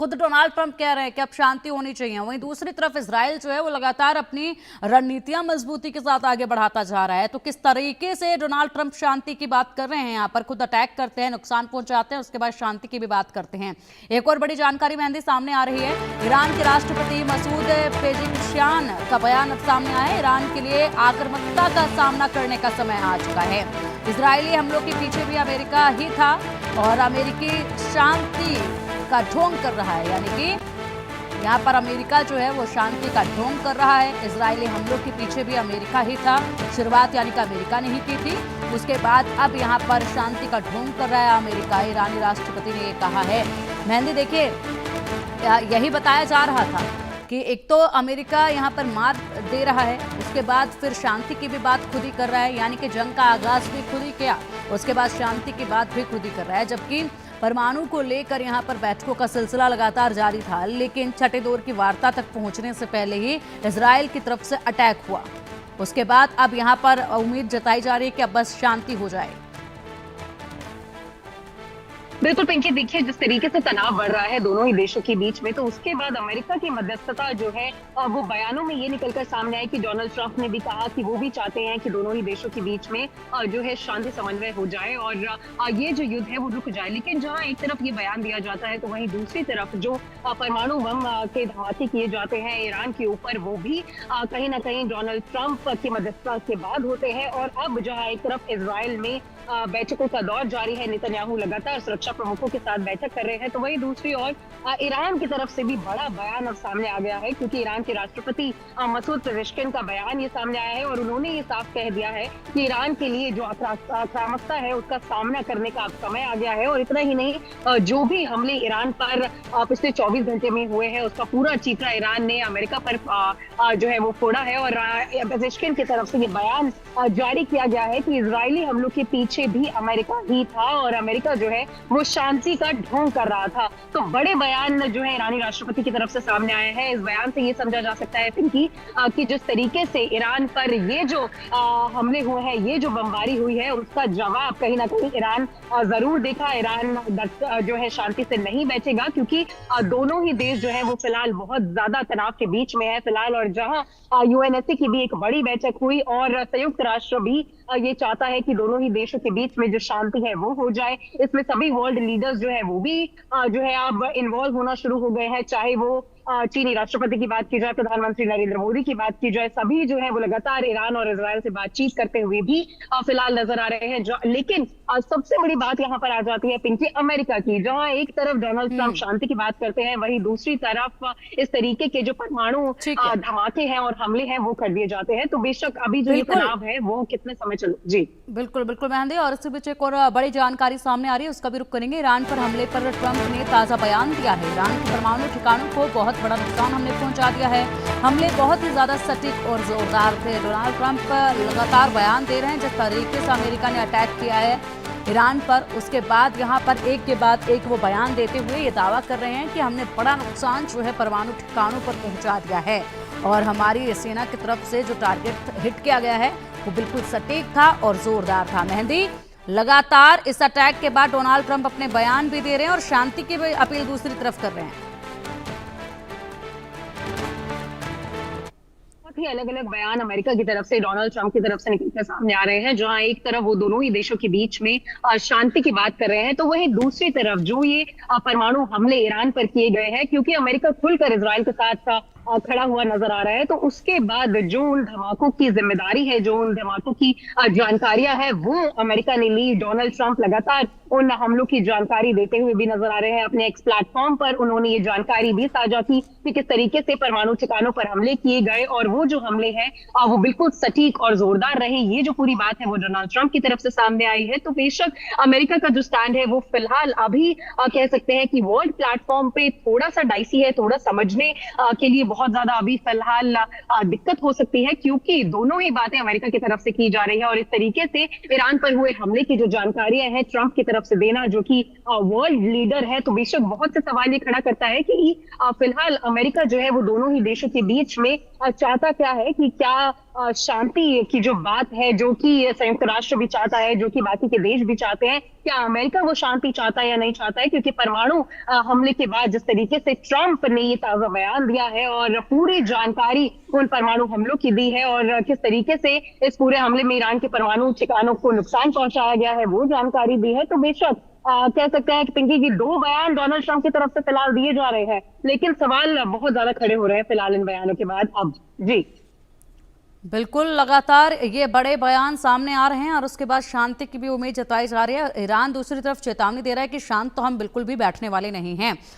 खुद Donald Trump कह रहे हैं कि अब शांति होनी चाहिए। वहीं दूसरी तरफ इजराइल जो है वो लगातार अपनी रणनीतियां मजबूती के साथ आगे बढ़ाता जा रहा है। तो किस तरीके से डोनाल्ड ट्रंप शांति की बात कर रहे हैं, यहाँ पर खुद अटैक करते हैं, नुकसान पहुंचाते हैं, उसके बाद शांति की भी बात करते हैं। एक और बड़ी जानकारी मेहंदी सामने आ रही है। ईरान के राष्ट्रपति मसूद पेजिशकियान का बयान अब सामने आया है। ईरान के लिए आक्रामकता का सामना करने का समय आ चुका है। इजरायली हमलों के पीछे भी अमेरिका ही था और अमेरिकी शांति का ढोंग कर रहा है, यानी कि यहाँ पर अमेरिका जो है वो शांति का ढोंग कर रहा है। इजरायली हमलों के पीछे भी अमेरिका ही था। शुरुआत यानी कि अमेरिका ने ही की थी, उसके बाद अब यहाँ पर शांति का ढोंग कर रहा है अमेरिका। ईरानी राष्ट्रपति ने ये कहा है। मेहंदी देखिए, यही बताया जा रहा था कि एक तो अमेरिका यहाँ पर मात दे रहा है, उसके बाद फिर शांति की भी बात खुद ही कर रहा है, यानी कि जंग का आगाज भी खुद ही किया, उसके बाद शांति की बात भी खुद ही कर रहा है। जबकि परमाणु को लेकर यहाँ पर बैठकों का सिलसिला लगातार जारी था, लेकिन छठे दौर की वार्ता तक पहुंचने से पहले ही इजराइल की तरफ से अटैक हुआ। उसके बाद अब यहाँ पर उम्मीद जताई जा रही है कि अब बस शांति हो जाए। बिल्कुल पिंकी, देखिए जिस तरीके से तनाव बढ़ रहा है दोनों ही देशों के बीच में, तो उसके बाद अमेरिका की मध्यस्थता जो है वो बयानों में ये निकलकर सामने आए कि डोनाल्ड ट्रंप ने भी कहा कि वो भी चाहते हैं कि दोनों ही देशों के बीच में जो है शांति समन्वय हो जाए और ये जो युद्ध है वो रुक जाए। लेकिन जहां एक तरफ ये बयान दिया जाता है तो वहीं दूसरी तरफ जो परमाणु बम के धमाके किए जाते हैं ईरान के ऊपर, वो भी कहीं ना कहीं डोनाल्ड ट्रंप की मध्यस्थता के बाद होते हैं। और अब जहाँ एक तरफ इजराइल में बैठकों का दौर जारी है, नेतन्याहू लगातार सुरक्षा प्रमुखों के साथ बैठक कर रहे हैं, तो वहीं दूसरी ओर ईरान की तरफ से भी बड़ा बयान अब सामने आ गया है, क्योंकि ईरान के राष्ट्रपति मसूद पेजेशकियान का बयान ये सामने आया है और उन्होंने ये साफ कह दिया है कि ईरान के लिए जो आक्रामकता है उसका सामना करने का अब समय आ गया है। और इतना ही नहीं, जो भी हमले ईरान पर पिछले 24 घंटे में हुए हैं उसका पूरा चीथड़ा ईरान ने अमेरिका पर जो है वो फोड़ा है। और पेजेशकियान की तरफ से ये बयान जारी किया गया है कि इजरायली हमलों के पीछे भी अमेरिका ही था और अमेरिका जो है वो शांति का ढोंग कर रहा था। तो बड़े बयान जो है ईरानी राष्ट्रपति की तरफ से सामने आए हैं। इस बयान से ये समझा जा सकता है पिंकी कि जिस तरीके से ईरान पर ये जो हमले हुए हैं, ये जो बमबारी हुई है, उसका जवाब कहीं ना कहीं ईरान जरूर देखा। ईरान जो है शांति से नहीं बैठेगा, क्योंकि दोनों ही देश जो है वो फिलहाल बहुत ज्यादा तनाव के बीच में है फिलहाल। और जहां यूएनएससी की भी एक बड़ी बैठक हुई और संयुक्त राष्ट्र भी ये चाहता है कि दोनों ही देशों के बीच में जो शांति है वो हो जाए। इसमें सभी वर्ल्ड लीडर्स जो है वो भी जो है अब इन्वॉल्व होना शुरू हो गए हैं, चाहे वो चीनी राष्ट्रपति की बात की जाए, प्रधानमंत्री नरेंद्र मोदी की बात की जाए, सभी जो है वो लगातार ईरान और इजराइल से बातचीत करते हुए भी फिलहाल नजर आ रहे हैं। लेकिन सबसे बड़ी बात यहाँ पर आ जाती है पिंकी अमेरिका की, जहाँ एक तरफ डोनाल्ड ट्रंप शांति की बात करते हैं, वहीं दूसरी तरफ इस तरीके के जो परमाणु धमाके हैं और हमले हैं वो कर दिए जाते हैं। तो बेशक अभी जो ये तनाव है वो कितने समय चलो। जी बिल्कुल बिल्कुल मेहंदी, और इसी बीच एक और बड़ी जानकारी सामने आ रही है, उसका भी रुख करेंगे। ईरान पर हमले पर ट्रंप ने ताजा बयान दिया है। ईरान के परमाणु ठिकानों को बहुत बड़ा नुकसान हमने पहुंचा दिया है। हमले बहुत ही ज्यादा सटीक और जोरदार थे। डोनाल्ड ट्रंप लगातार बयान दे रहे हैं जिस तरीके से अमेरिका ने अटैक किया है ईरान पर, उसके बाद यहाँ पर एक के बाद एक वो बयान देते हुए ये दावा कर रहे हैं कि हमने बड़ा नुकसान जो है परमाणु ठिकानों पर पहुंचा दिया है और हमारी सेना की तरफ से जो टारगेट हिट किया गया है वो बिल्कुल सटीक था और जोरदार था। मेहंदी, लगातार इस अटैक के बाद डोनाल्ड ट्रंप अपने बयान भी दे रहे हैं और शांति की भी अपील दूसरी तरफ कर रहे हैं। ही अलग अलग बयान अमेरिका की तरफ से, डोनाल्ड ट्रंप की तरफ से निकलकर सामने आ रहे हैं, जहां एक तरफ वो दोनों ही देशों के बीच में शांति की बात कर रहे हैं, तो वहीं दूसरी तरफ जो ये परमाणु हमले ईरान पर किए गए हैं, क्योंकि अमेरिका खुलकर इजराइल के साथ खड़ा हुआ नजर आ रहा है, तो उसके बाद जो उन धमाकों की जिम्मेदारी है, जो उन धमाकों की जानकारियां है, वो अमेरिका ने ली। डोनाल्ड ट्रंप लगातार उन हमलों की जानकारी देते हुए भी नजर आ रहे हैं। अपने एक्स प्लेटफॉर्म पर उन्होंने ये जानकारी भी साझा की कि किस तरीके से परमाणु ठिकानों पर हमले किए गए और वो जो हमले हैं वो बिल्कुल सटीक और जोरदार रहे। ये जो पूरी बात है वो डोनाल्ड ट्रंप की तरफ से सामने आई है। तो बेशक अमेरिका का जो स्टैंड है वो फिलहाल अभी कह सकते हैं कि वर्ल्ड प्लेटफॉर्म पे थोड़ा सा डाइसी है, थोड़ा समझने के लिए बहुत ज्यादा अभी फिलहाल दिक्कत हो सकती है, क्योंकि दोनों ही बातें अमेरिका की तरफ से की जा रही है। और इस तरीके से ईरान पर हुए हमले की जो जानकारियां हैं ट्रंप की तरफ से देना, जो कि वर्ल्ड लीडर है, तो बेशक बहुत से सवाल ये खड़ा करता है कि फिलहाल अमेरिका जो है वो दोनों ही देशों के बीच में चाहता क्या है, कि क्या शांति की जो बात है, जो कि संयुक्त राष्ट्र भी चाहता है, जो कि बाकी के देश भी चाहते हैं, क्या अमेरिका वो शांति चाहता है या नहीं चाहता है? क्योंकि परमाणु हमले के बाद जिस तरीके से ट्रंप ने ये ताज़ा बयान दिया है और पूरी जानकारी उन परमाणु हमलों की दी है और किस तरीके से इस पूरे हमले में ईरान के परमाणु ठिकानों को नुकसान पहुंचाया गया है, वो जानकारी दी है, तो बेशक कह सकते हैं कि पिंकी की 2 बयान डोनाल्ड ट्रंप की तरफ से फिलहाल दिए जा रहे हैं, लेकिन सवाल बहुत ज्यादा खड़े हो रहे हैं फिलहाल इन बयानों के बाद अब। जी बिल्कुल, लगातार ये बड़े बयान सामने आ रहे हैं और उसके बाद शांति की भी उम्मीद जताई जा रही है। ईरान दूसरी तरफ चेतावनी दे रहा है कि शांत तो हम बिल्कुल भी बैठने वाले नहीं हैं।